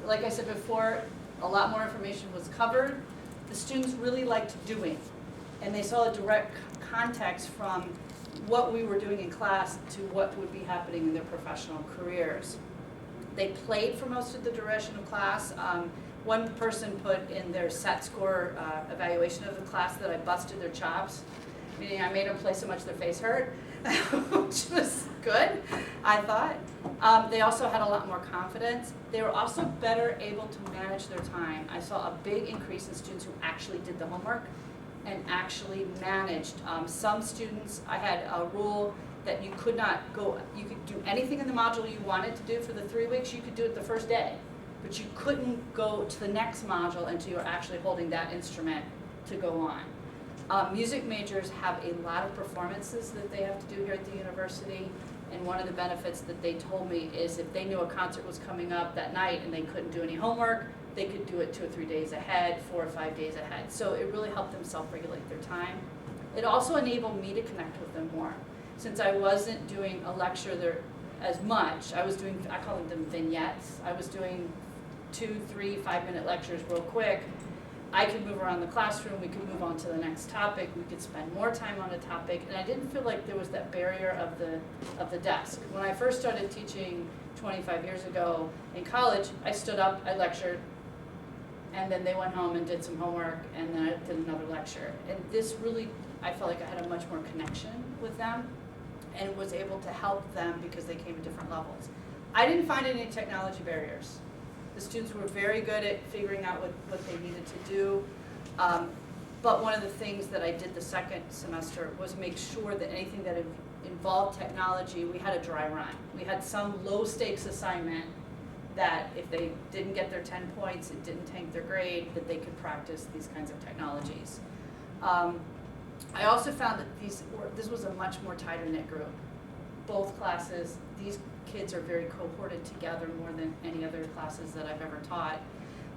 Like I said before, a lot more information was covered. The students really liked doing, and they saw a direct context from what we were doing in class to what would be happening in their professional careers. They played for most of the duration of class. One person put in their set score evaluation of the class that I busted their chops, meaning I made them play so much their face hurt, which was good, I thought. They also had a lot more confidence. They were also better able to manage their time. I saw a big increase in students who actually did the homework and actually managed. Some students, I had a rule that you could not go, you could do anything in the module you wanted to do for the 3 weeks, you could do it the first day. But you couldn't go to the next module until you were actually holding that instrument to go on. Music majors have a lot of performances that they have to do here at the university, and one of the benefits that they told me is if they knew a concert was coming up that night and they couldn't do any homework, they could do it 2 or 3 days ahead, 4 or 5 days ahead. So it really helped them self-regulate their time. It also enabled me to connect with them more. Since I wasn't doing a lecture there as much, I was doing, I call them vignettes. I was doing 2, 3, 5-minute lectures real quick. I could move around the classroom, we could move on to the next topic, we could spend more time on a topic, and I didn't feel like there was that barrier of the desk. When I first started teaching 25 years ago in college, I stood up, I lectured, and then they went home and did some homework, and then I did another lecture. And this really, I felt like I had a much more connection with them and was able to help them because they came at different levels. I didn't find any technology barriers. The students were very good at figuring out what they needed to do. But one of the things that I did the second semester was make sure that anything that involved technology, we had a dry run. We had some low stakes assignment that if they didn't get their 10 points, it didn't tank their grade, that they could practice these kinds of technologies. I also found that this was a much more tighter knit group. Both classes, these kids are very cohorted together more than any other classes that I've ever taught.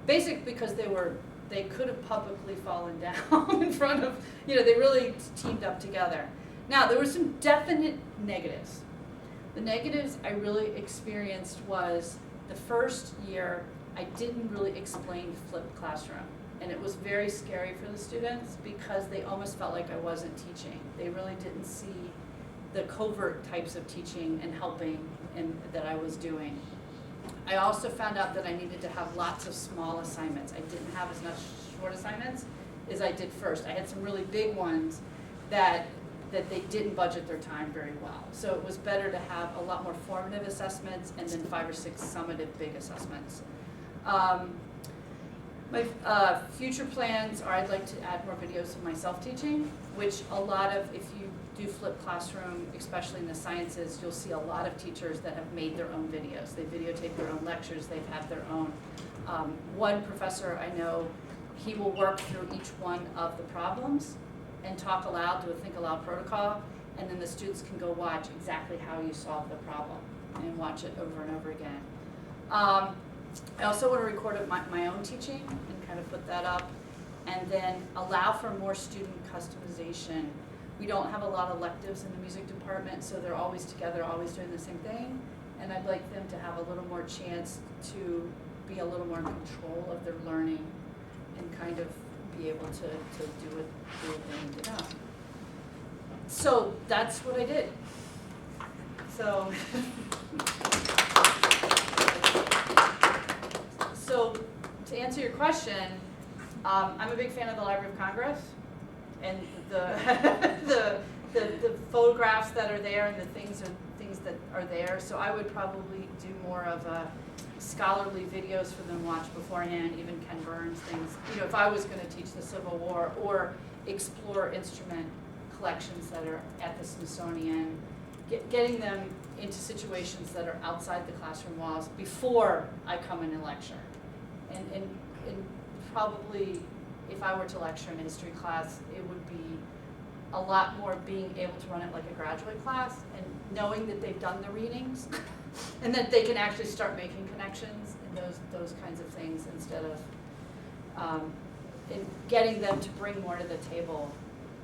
Basically because they could have publicly fallen down in front of, they really teamed up together. Now, there were some definite negatives. The negatives I really experienced was the first year I didn't really explain flipped classroom. And it was very scary for the students because they almost felt like I wasn't teaching. They really didn't see the covert types of teaching and helping that I was doing. I also found out that I needed to have lots of small assignments. I didn't have as much short assignments as I did first. I had some really big ones that they didn't budget their time very well. So it was better to have a lot more formative assessments and then 5 or 6 summative big assessments. My future plans are I'd like to add more videos of my self-teaching, which a lot of, if you do flipped classroom, especially in the sciences, you'll see a lot of teachers that have made their own videos. They videotape their own lectures, they've had their own. One professor I know, he will work through each one of the problems and talk aloud, do a think aloud protocol, and then the students can go watch exactly how you solve the problem and watch it over and over again. I also want to record my own teaching and kind of put that up, and then allow for more student customization. We don't have a lot of electives in the music department, so they're always together, always doing the same thing, and I'd like them to have a little more chance to be a little more in control of their learning and kind of be able to do what they need to know. So that's what I did. So, so to answer your question, I'm a big fan of the Library of Congress and the photographs that are there and the things that are there. So I would probably do more of a scholarly videos for them to watch beforehand, even Ken Burns things. You know, if I was going to teach the Civil War or explore instrument collections that are at the Smithsonian, getting them into situations that are outside the classroom walls before I come in and lecture. And probably if I were to lecture in a history class, it would be a lot more being able to run it like a graduate class and knowing that they've done the readings and that they can actually start making connections and those kinds of things instead of in getting them to bring more to the table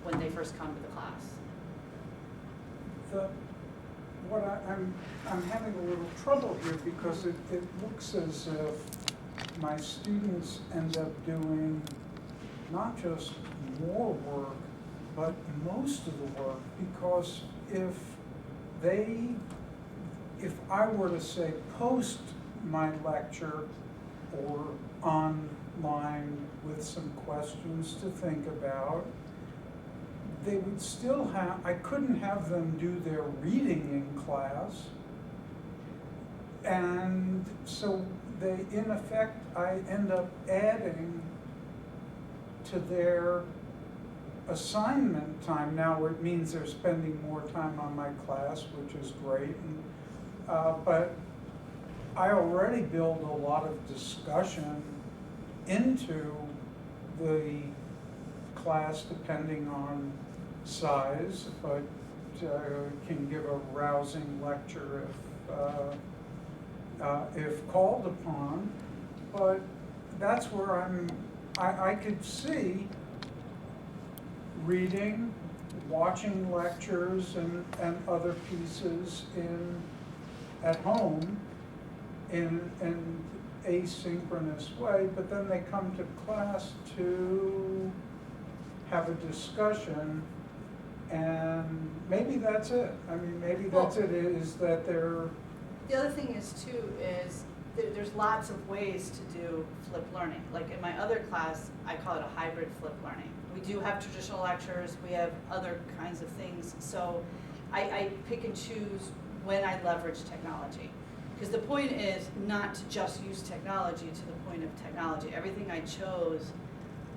when they first come to the class. I'm having a little trouble here because it looks as if my students end up doing not just more work, but most of the work, because if I were to say post my lecture or online with some questions to think about, they would still have, I couldn't have them do their reading in class. And so they, in effect, I end up adding to their assignment time. Now it means they're spending more time on my class, which is great. And, but I already build a lot of discussion into the class depending on size, but can give a rousing lecture if called upon. But that's where I could see reading, watching lectures and other pieces at home in an asynchronous way, but then they come to class to have a discussion, and maybe that's it. I mean, maybe that's it, is that they're... The other thing is too, is there's lots of ways to do flipped learning. Like in my other class, I call it a hybrid flipped learning. We do have traditional lectures, we have other kinds of things, so I pick and choose when I leverage technology. Because the point is not to just use technology to the point of technology. Everything I chose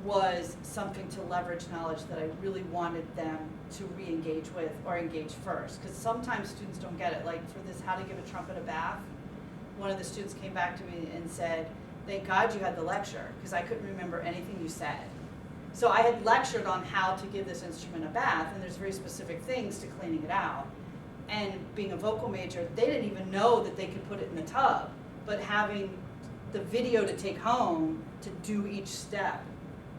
was something to leverage knowledge that I really wanted them to re-engage with or engage first. Because sometimes students don't get it. Like for this How to Give a Trumpet a Bath, one of the students came back to me and said, "Thank God you had the lecture, because I couldn't remember anything you said." So I had lectured on how to give this instrument a bath, and there's very specific things to cleaning it out. And being a vocal major, they didn't even know that they could put it in the tub, but having the video to take home to do each step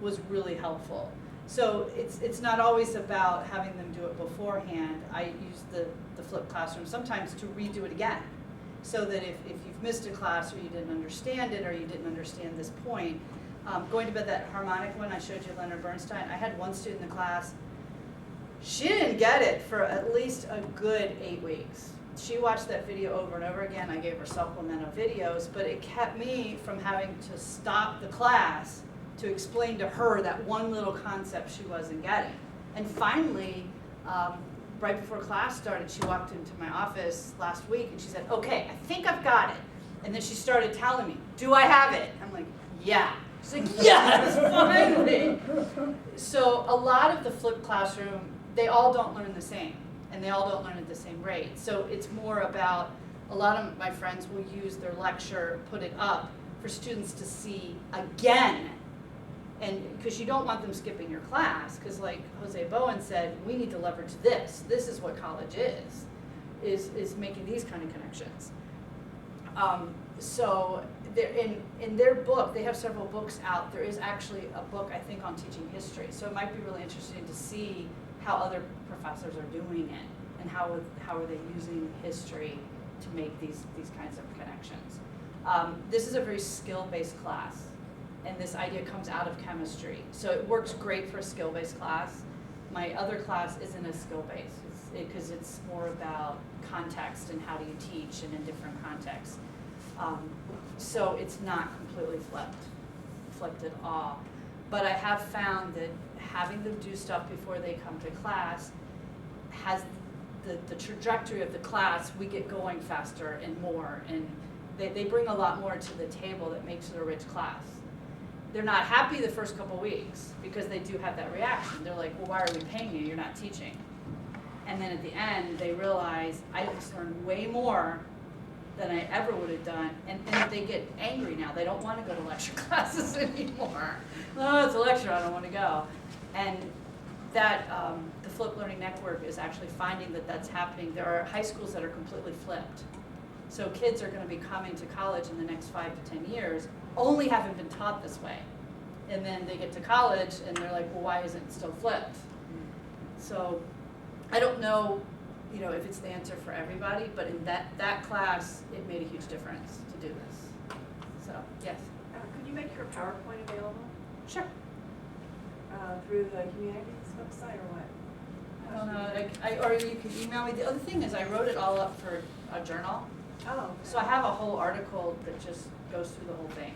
was really helpful. So it's not always about having them do it beforehand. I use the flipped classroom sometimes to redo it again, so that if you've missed a class or you didn't understand it or you didn't understand this point, going to bed, that harmonic one I showed you, Leonard Bernstein, I had one student in the class, she didn't get it for at least a good 8 weeks. She watched that video over and over again. I gave her supplemental videos, but it kept me from having to stop the class to explain to her that one little concept she wasn't getting. And finally, right before class started, she walked into my office last week and she said, "Okay, I think I've got it." And then she started telling me, "Do I have it?" I'm like, "Yeah." She's like, "Yes, finally." So a lot of the flipped classroom, they all don't learn the same, and they all don't learn at the same rate. So it's more about, a lot of my friends will use their lecture, put it up for students to see again. And because you don't want them skipping your class, because like Jose Bowen said, we need to leverage this. This is what college is making these kind of connections. So in their book, they have several books out. There is actually a book, I think, on teaching history. So it might be really interesting to see how other professors are doing it, and how are they using history to make these kinds of connections. This is a very skill-based class. and this idea comes out of chemistry. So it works great for a skill-based class. My other class isn't a skill-based, because it's more about context and how do you teach and in different contexts. So it's not completely flipped at all. But I have found that having them do stuff before they come to class has the trajectory of the class, we get going faster and more, and they bring a lot more to the table that makes it a rich class. They're not happy the first couple weeks because they do have that reaction. They're like, well, why are we paying you? You're not teaching. And then at the end, they realize, I just learned way more than I ever would have done. And then they get angry now. They don't want to go to lecture classes anymore. Oh, it's a lecture, I don't want to go. And that, the Flipped Learning Network is actually finding that that's happening. There are high schools that are completely flipped. So kids are going to be coming to college in the next 5 to 10 years, only having been taught this way. And then they get to college and they're like, well, why isn't it still flipped? So I don't know, if it's the answer for everybody, but in that class, it made a huge difference to do this. So, yes. Could you make your PowerPoint available? Sure. Through the Humanities website or what? I don't know, or you can email me. The other thing is I wrote it all up for a journal. Oh. So I have a whole article that just goes through the whole thing.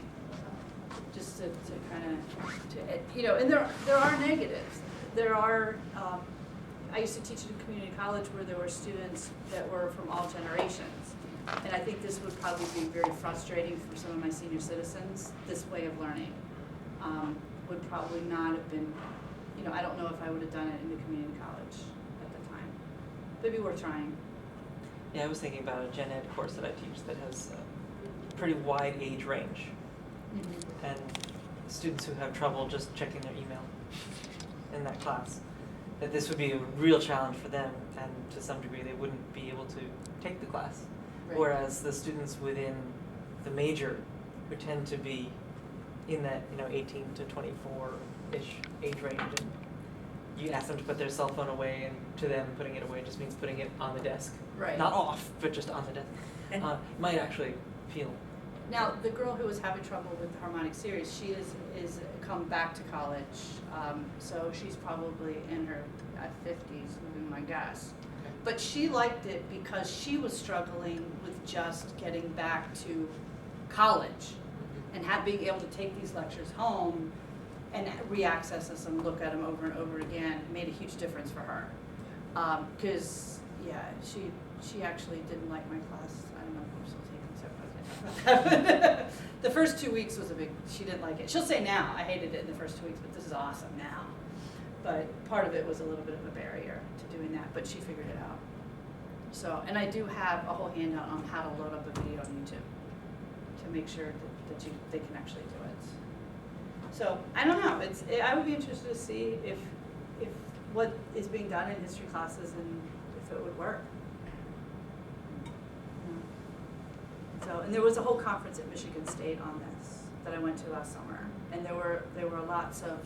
Just to kind of, and there are negatives. There are, I used to teach at a community college where there were students that were from all generations. And I think this would probably be very frustrating for some of my senior citizens. This way of learning would probably not have been, I don't know if I would have done it in the community college at the time. But it'd be worth trying. Yeah, I was thinking about a gen ed course that I teach that has a pretty wide age range. Mm-hmm. And students who have trouble just checking their email in that class, that this would be a real challenge for them, and to some degree they wouldn't be able to take the class. Right. Whereas the students within the major, who tend to be in that 18 to 24-ish age range, and you ask them to put their cell phone away, and to them putting it away just means putting it on the desk. Right. Not off, but just on the desk. Might actually feel. Now, the girl who was having trouble with the harmonic series, she is come back to college, so she's probably in her 50s, would be my guess. Okay. But she liked it because she was struggling with just getting back to college and being able to take these lectures home and re-access us and look at them over and over again. It made a huge difference for her. Because, she actually didn't like my class. I don't know if I'm still taking separate. The first 2 weeks was she didn't like it. She'll say now, I hated it in the first 2 weeks, but this is awesome now. But part of it was a little bit of a barrier to doing that, but she figured it out. So, and I do have a whole handout on how to load up a video on YouTube to make sure that they can actually do it. So, I don't know, I would be interested to see if what is being done in history classes and if it would work. So, and there was a whole conference at Michigan State on this that I went to last summer, and there were lots of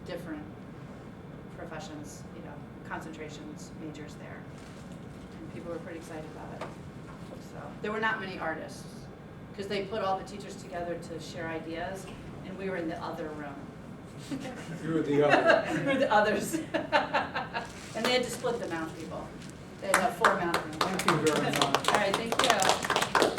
different professions, concentrations, majors there, and people were pretty excited about it. So there were not many artists because they put all the teachers together to share ideas, and we were in the other room. You were the other. We were the others, and they had to split the mount people. They had 4 mount rooms. Thank you very much. All right, thank you.